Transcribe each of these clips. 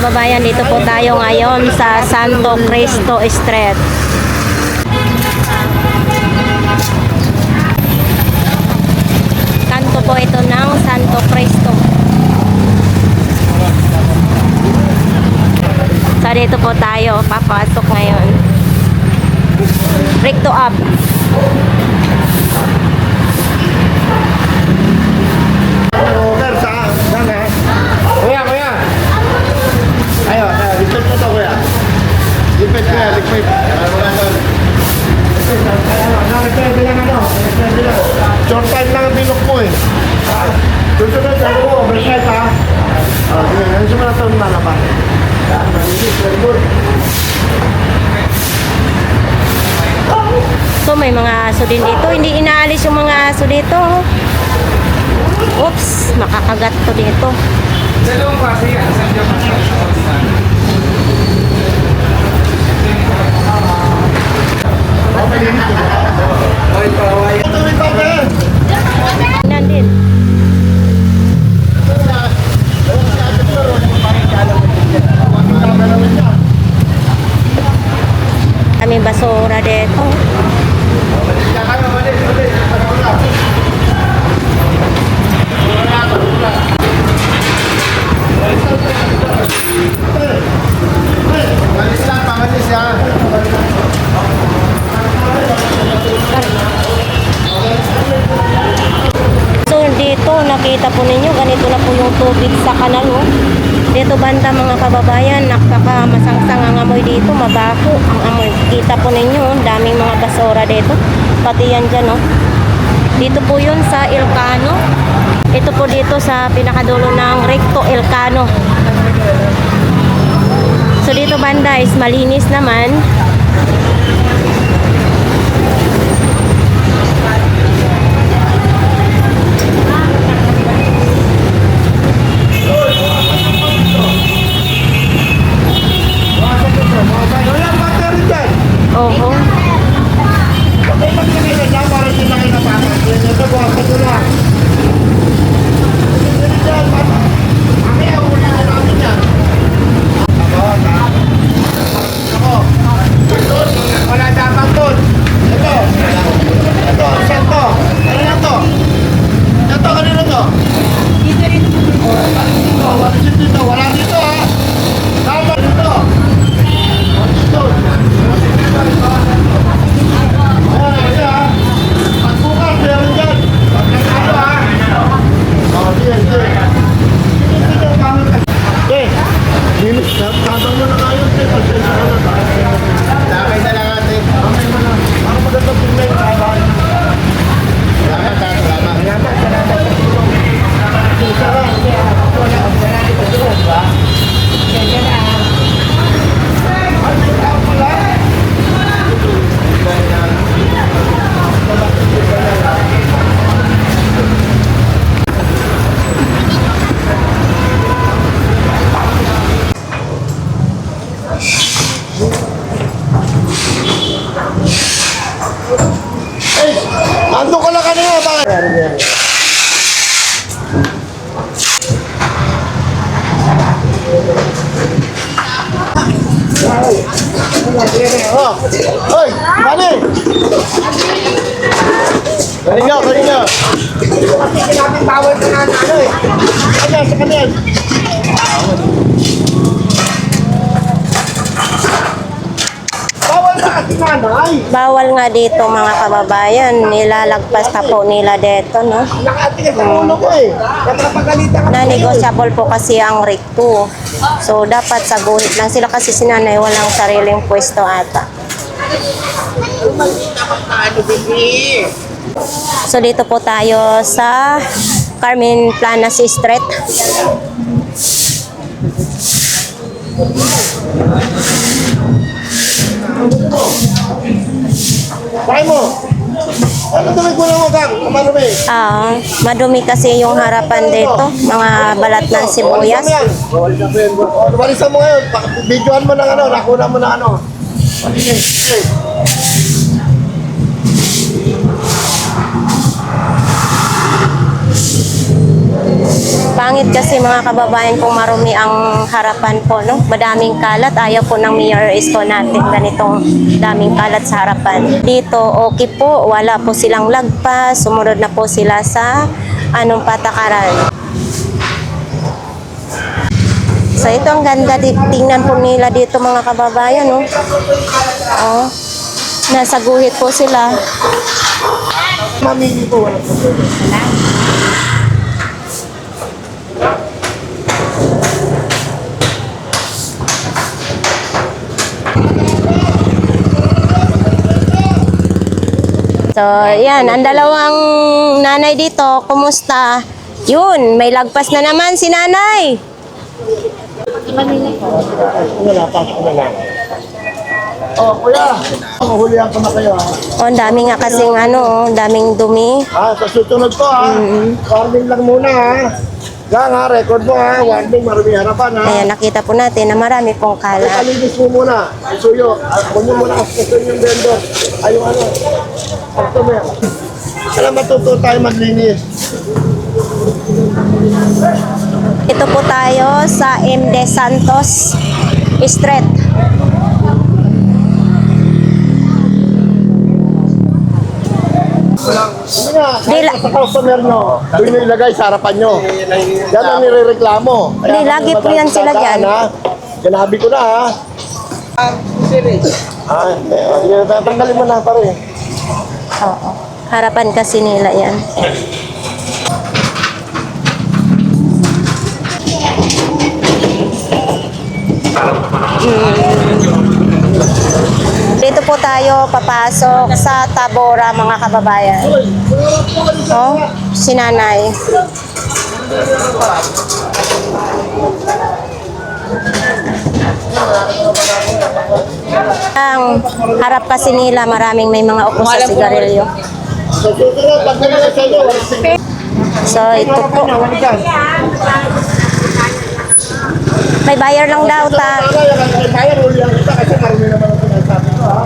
kababayan, dito po tayo ngayon sa Santo Cristo Street. Kanto po ito ng Santo Cristo. So dito po tayo papasok ngayon. Recto up. Short time lang ang bilok mo eh. Susunod ako, oversight ha. Okay, ano siya na ito nalaban? Very good. So may mga aso din dito. Hindi inaalis yung mga aso dito. Oops, makakagat to dito. Dalawang klase yan. Isang Japan at isang Pakistan. Nan din. Kami basura dito. So dito nakita po ninyo, ganito na po yung tubig sa kanal, oh. Dito banda mga kababayan, napakamasangsang ang amoy dito, mabaho ang amoy. Kita po ninyo, daming mga basura dito. Pati yan dyan, oh. Dito po yun sa Ilocano. Ito po dito sa pinakadulo ng Recto Ilocano. So dito banda is malinis naman. Oho. Wala dapat doon. Ito. Ito. Ito. Ano na to? Ito. Kanino to? Wala dito. Wala dito ha. Dapat dito. Dito. Ayan ha. At bukas meron dyan. Pagkakalo ha. Sige. Okay. Minus. Tatang mo na kayo. Pasensya ka na. Lakay na lang natin. Mamay mo na. Ako magandang tingnan yung trabaho. Salamat ha. Salamat. Salamat. Ando ka lang kanina, bakit? Oh, hoy, bani! Kanina. Kasi kinapin power ka na ano eh. Kanya, sa kanya. Bawal nga dito mga kababayan, nilalagpas na po nila dito, no? Nakatigas ang ulo ko eh. Napapagalitan ka. Na-negotiable po kasi ang recto. So dapat sa guhit lang sila kasi si nanay walang sariling pwesto ata. So dito po tayo sa Carmen Planas Street. Bakit mo? Ano dumi ko lang magang? Madumi. Madumi kasi yung harapan dito, mga balat ng sibuyas. Balisan mo ngayon. Videoan mo ng ano, nakuna mo ng ano. pangit kasi mga kababayan kung marumi ang harapan po, no? Madaming kalat. Ayaw po ng Mayor Isko natin ganitong daming kalat sa harapan. Dito, okay po. Wala po silang lagpas. Sumunod na po sila sa anong patakaran. So ito ang ganda. Tingnan po nila dito mga kababayan, no? Oh, nasa guhit po sila. Mamili po, wala po. So, yan. Ang dalawang nanay dito, kumusta? Yun, may lagpas na naman si nanay. Wala, pasok na lang. Oh, kuya, mahulihan ko na kayo ha. Oh, ang dami nga kasing daming dumi. Sa susunod po ha. Warning lang muna ha. Gang ha, record mo ha. Warning, marami harapan ha. Ayan, nakita po natin na marami pong kalat. Alinis mo muna. Isuyo. Huwag mo muna asusun yung vendor. Ay, yung customer. Alam, matuto tayo maglinis. Ito po tayo sa M. De Santos Street. Sige nga, Dila- kahit sa customer nyo, doon nyo ilagay sa harapan nyo. Yan ang nirereklamo. Di, lagi po yan sila dyan. Ganabi ko na ha. Sige, tatanggalin mo na pare. Oo. Harapan kasi nila yan. Dito po tayo papasok sa Tabora mga kababayan. Oh, si nanay. Ang harap kasi nila maraming may mga upo sa sigarilyo. Sa susunod, pag naman sa inyo, So ito po. May bayar lang daw ta. Bayar, huli lang kita kasi marami naman ang sinasabi ko ha.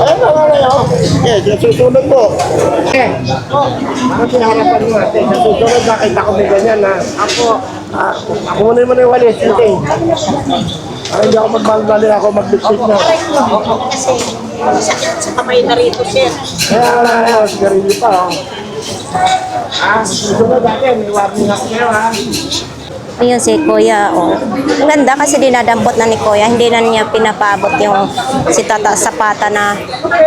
Ayun na nga na sa susunod po. Ano sinaharapan mo natin? Sa susunod, nakita ko may ganyan ha. Ako muna mo na yung walis. Okay. Para hindi ako magbali ako magbitsik na. Kasi sakit sa kamay na rito, sir. Kaya wala na yun, sigarilyo pa. Susunod natin, may warning ako ngayon ha. Ayun si Kuya, oh. Ang ganda kasi dinadampot na ni Kuya. Hindi na niya pinapabot yung si Tata Sapata na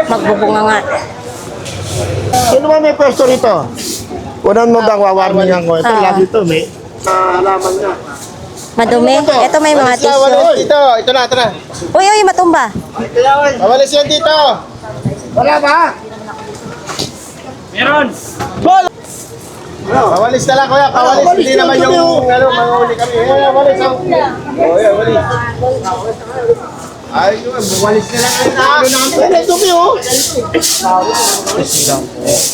magbubunga nga. Sino ba may pwesto rito? Unang mo bang wawarningan ko? Ito lagi ito, may halaman nga. Madumi. Ito may mga tissue. Ito na. Uy, matumba. Mawalis yan dito. Wala ba? Meron! Mawalis na lang kuya, pawalis. Hindi naman yung manghuli kami. Mawalis. Mawalis. Ay, mawalis na lang. Ano dumi oh.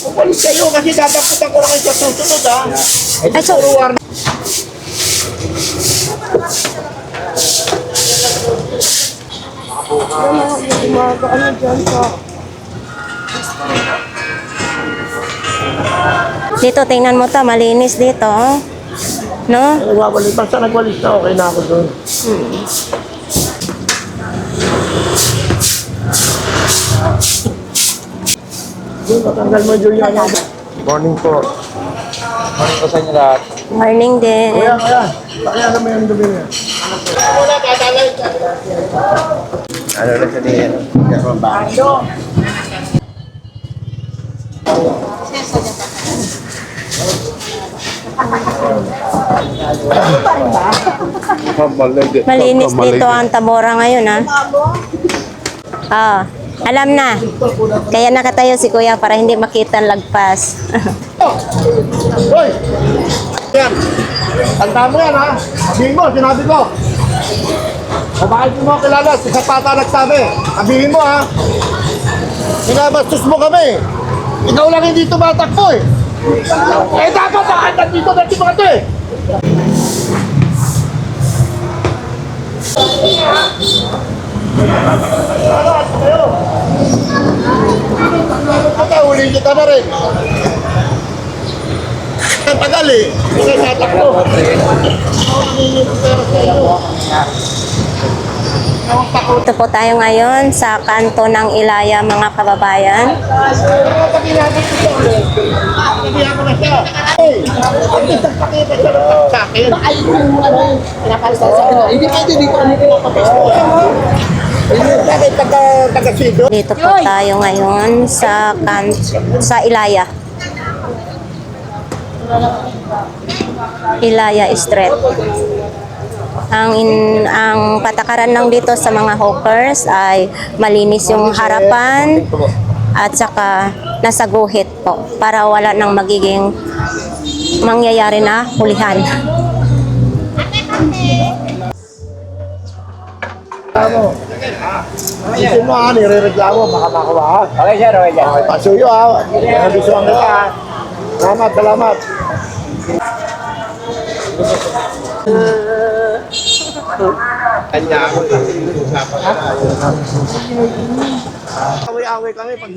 Mawalis kayo kasi dadaputan ko lang kayo sa susunod ha. Ay, so, dito, tingnan mo to, malinis dito, oh. No? Nagwawalis. Basta nagwalis na, okay na ako doon. Matanggal mo Juliana. Morning po. Morning ko sa inyo lahat. Morning din. Kuya. Pakiyaan naman yung dumi niya. Wala, tatalay ka. Ano na sa niya? Malinis dito ang Tabora ngayon, ha? Ah, alam na. Kaya nakatayo si Kuya para hindi makita ang lagpas. Hoy! Yan! Tandaan mo yan ha! Sabihin mo, sinabi ko! O bakit mo kilala? Si Zapata nagsabi. Sabihin mo ha! Sinabastos mo kami! Ikaw lang hindi tumatakbo eh! Eh dapat nandito na mga to eh! Huli kita na rin! Tagal eh. Hindi kayo tatakbo. Ito po tayo ngayon sa kanto ng Ilaya, mga kababayan. Hindi ako na siya. Hey! Ang isang pakita siya sa akin. Hindi pwede dito ano pinapapesto. Hindi bakit taga-sito? Dito po tayo ngayon sa Ilaya. Ilaya Street. Ang patakaran lang dito sa mga hawkers ay malinis yung harapan at saka nasa guhit po para wala nang magiging mangyayari na hulihan. Isin mo ha, nire-reklamo, baka makuha. Okay sir, okay sir. Okay, pasuyo ha. Nabisuan kita ha. Salamat, salamat. Kanya ako away-away kami pag...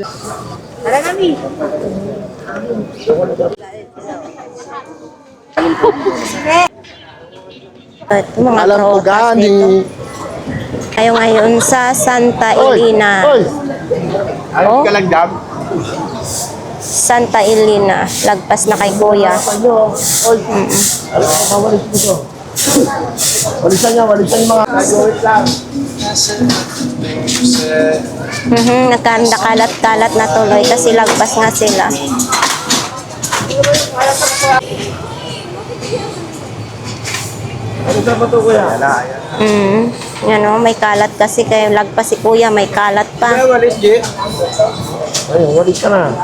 Ito mga Alam ko tropas gani. dito. Tayo ngayon sa Santa Elena. Oy! Oh, Ka lang dam. Santa Elena. Lagpas na kay Kuya. Oy! Alam ko, mawalis mo to. Walisan niya yung mga... Wait lang. Nagkanda-kalat-kalat na tuloy kasi lagpas nga sila. Ano ba ito kuya? Yan o, may kalat kasi kayo lagpas si Kuya, may kalat pa. Walis, G. Ay, walis ka na.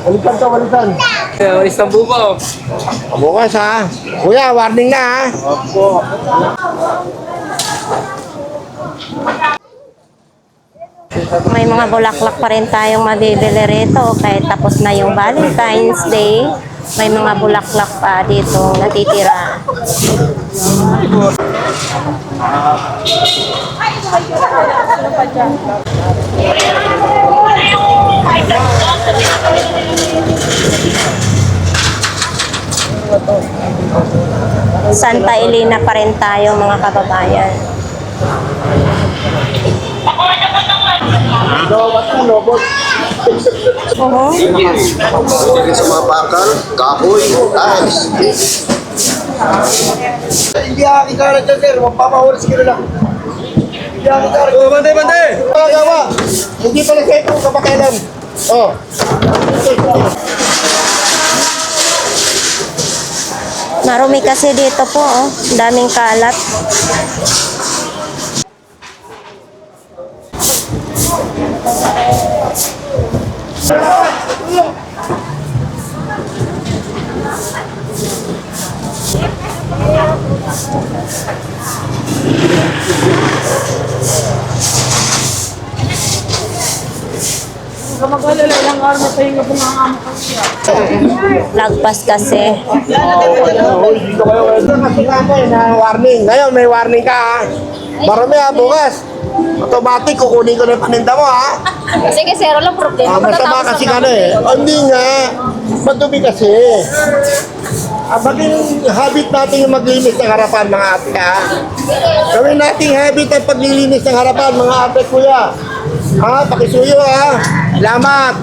Walisan to, walisan. Walis ng bubaw. Bukas ha. Kuya, warning na ha. Opo. May mga bulaklak pa rin tayong mabibili rito kahit tapos na yung Valentine's Day. May mga bulaklak pa dito natitira. Santa Elena pa rin tayo, mga kababayan. Lobot na, lobot. Sa mga bakal, kahoy, ice. Hindi aking karat dyan, sir. Mapapawalis ka na lang. Hindi aking karat. Oh, bantay! Gawa! Hindi pala sa ito kapakialam. Oh. Marumi kasi dito po, oh. Daming kalat. Lagpas kasi. Dito kayo. Ito kasi na warning. Ngayon, may warning ka ha. Marami ha, bukas. Automatic, kukunin ko na yung paninda mo ha. Sige, sir, walang problema. Masama kasi ka na eh. Hindi nga. Madumi kasi. Maging habit natin yung maglinis ng harapan mga ate ha. Gawin nating habit ang paglilinis ng harapan mga ate kuya. Ha, pakisuyo ha. Salamat.